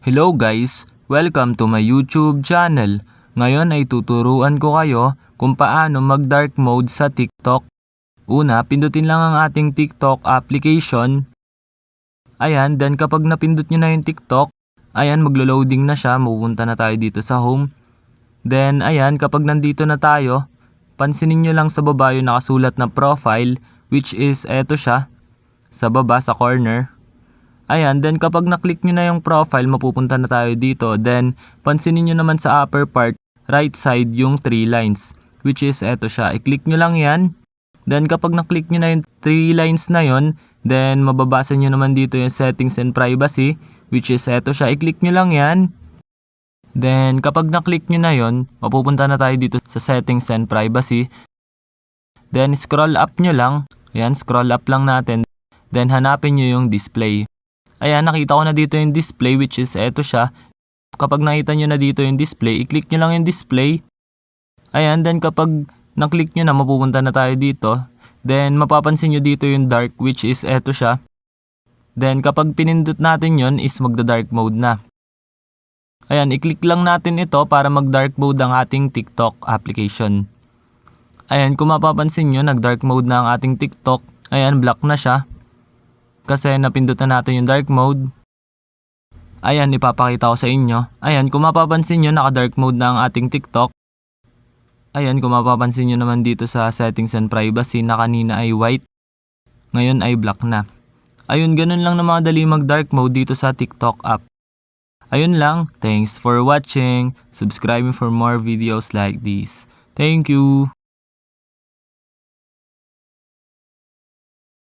Hello guys! Welcome to my YouTube channel. Ngayon ay tuturuan ko kayo kung paano mag-dark mode sa TikTok. Una, pindutin lang ang ating TikTok application. Ayan, then kapag napindot nyo na yung TikTok, ayan, maglo-loading na siya. Mapupunta na tayo dito sa home. Then, ayan, kapag nandito na tayo, pansinin nyo lang sa baba yung nakasulat na profile, which is eto siya, sa baba, sa corner. Ayan, then kapag naklik nyo na yung profile, mapupunta na tayo dito. Then, pansinin nyo naman sa upper part, right side yung 3 lines, which is eto siya. I-click nyo lang yan. Then, kapag naklik nyo na yung 3 lines na yon, then mababasa nyo naman dito yung settings and privacy, which is eto siya. I-click nyo lang yan. Then, kapag naklik nyo na yon, mapupunta na tayo dito sa settings and privacy. Then, scroll up nyo lang. Ayan, scroll up lang natin. Then, hanapin nyo yung display. Ayan, nakita ko na dito yung display, which is eto siya. Kapag nakita nyo na dito yung display, i-click nyo lang yung display. Ayan, then kapag naklik nyo na, mapupunta na tayo dito. Then mapapansin nyo dito yung dark, which is eto siya. Then kapag pinindot natin yon is magda-dark mode na. Ayan, i-click lang natin ito para mag-dark mode ang ating TikTok application. Ayan, kung mapapansin nyo, nag-dark mode na ang ating TikTok. Ayan, black na siya. Kasi napindot na natin yung dark mode. Ayan, ipapakita ko sa inyo. Ayan, kung mapapansin nyo, naka-dark mode na ang ating TikTok. Ayan, kung mapapansin nyo naman dito sa settings and privacy na kanina ay white, ngayon ay black na. Ayun, ganun lang na madali mag-dark mode dito sa TikTok app. Ayun lang, thanks for watching. Subscribe for more videos like this. Thank you!